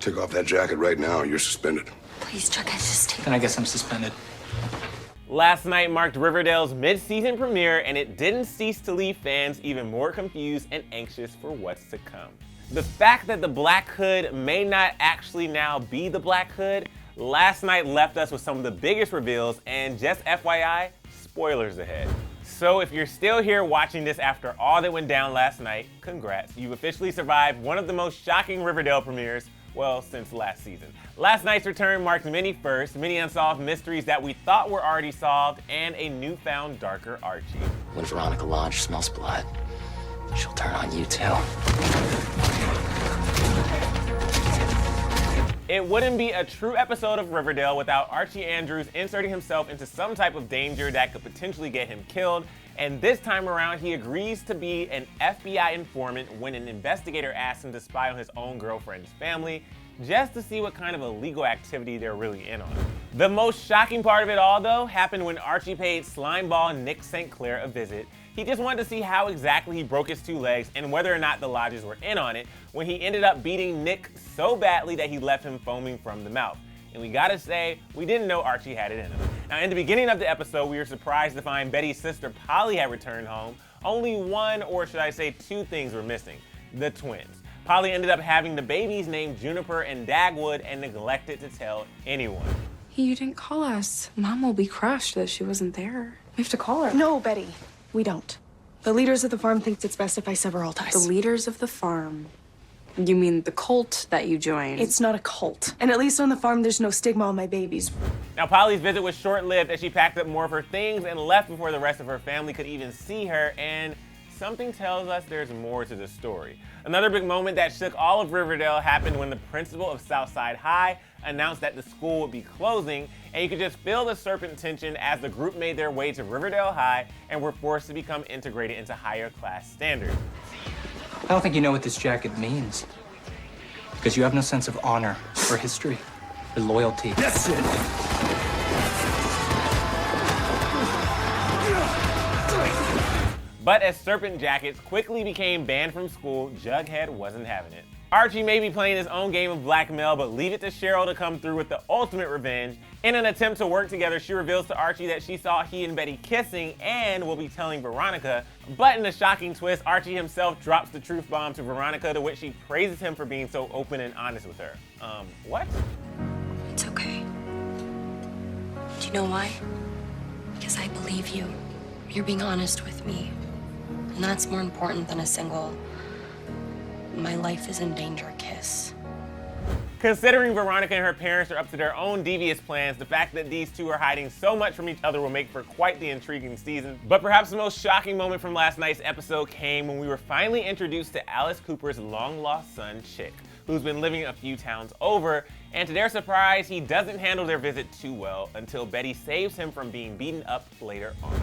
Take off that jacket right now, you're suspended. Please, Chuck, I just take. Then I guess I'm suspended. Last night marked Riverdale's mid-season premiere, and it didn't cease to leave fans even more confused and anxious for what's to come. The fact that the Black Hood may not actually now be the Black Hood last night left us with some of the biggest reveals, and just FYI, spoilers ahead. So if you're still here watching this after all that went down last night, congrats. You've officially survived one of the most shocking Riverdale premieres, well, since last season. Last night's return marked many firsts, many unsolved mysteries that we thought were already solved, and a newfound darker Archie. When Veronica Lodge smells blood, she'll turn on you too. It wouldn't be a true episode of Riverdale without Archie Andrews inserting himself into some type of danger that could potentially get him killed, and this time around he agrees to be an FBI informant when an investigator asks him to spy on his own girlfriend's family, just to see what kind of illegal activity they're really in on. The most shocking part of it all, though, happened when Archie paid slimeball Nick St. Clair a visit. He just wanted to see how exactly he broke his two legs and whether or not the lodges were in on it, when he ended up beating Nick so badly that he left him foaming from the mouth. And we gotta say, we didn't know Archie had it in him. Now, in the beginning of the episode, we were surprised to find Betty's sister Polly had returned home. Only one, or should I say two, things were missing: the twins. Polly ended up having the babies named Juniper and Dagwood and neglected to tell anyone. You didn't call us. Mom will be crushed that she wasn't there. We have to call her. No, Betty, we don't. The leaders of the farm think it's best if I sever all ties. The leaders of the farm. You mean the cult that you joined? It's not a cult. And at least on the farm, there's no stigma on my babies. Now, Polly's visit was short-lived as she packed up more of her things and left before the rest of her family could even see her, and something tells us there's more to the story. Another big moment that shook all of Riverdale happened when the principal of Southside High announced that the school would be closing, and you could just feel the serpent tension as the group made their way to Riverdale High and were forced to become integrated into higher class standards. I don't think you know what this jacket means. Because you have no sense of honor or history or loyalty. That's it! But as serpent jackets quickly became banned from school, Jughead wasn't having it. Archie may be playing his own game of blackmail, but leave it to Cheryl to come through with the ultimate revenge. In an attempt to work together, she reveals to Archie that she saw he and Betty kissing and will be telling Veronica. But in a shocking twist, Archie himself drops the truth bomb to Veronica, to which she praises him for being so open and honest with her. What? It's okay. Do you know why? Because I believe you. You're being honest with me. And that's more important than a single "my life is in danger" kiss. Considering Veronica and her parents are up to their own devious plans, the fact that these two are hiding so much from each other will make for quite the intriguing season. But perhaps the most shocking moment from last night's episode came when we were finally introduced to Alice Cooper's long-lost son, Chick, who's been living a few towns over, and to their surprise, he doesn't handle their visit too well until Betty saves him from being beaten up later on.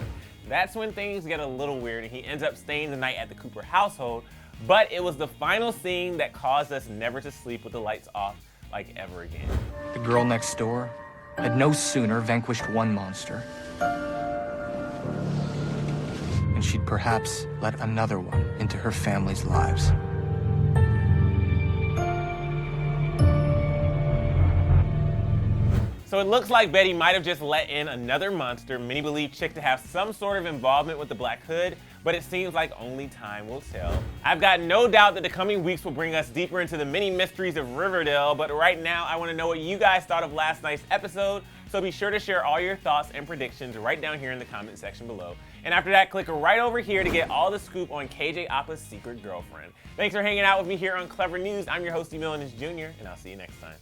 That's when things get a little weird and he ends up staying the night at the Cooper household, but it was the final scene that caused us never to sleep with the lights off like ever again. The girl next door had no sooner vanquished one monster, and she'd perhaps let another one into her family's lives. So it looks like Betty might have just let in another monster. Many believe Chick to have some sort of involvement with the Black Hood, but it seems like only time will tell. I've got no doubt that the coming weeks will bring us deeper into the many mysteries of Riverdale, but right now I want to know what you guys thought of last night's episode, so be sure to share all your thoughts and predictions right down here in the comment section below. And after that, click right over here to get all the scoop on KJ Appa's secret girlfriend. Thanks for hanging out with me here on Clevver News. I'm your host, Emilius Jr., and I'll see you next time.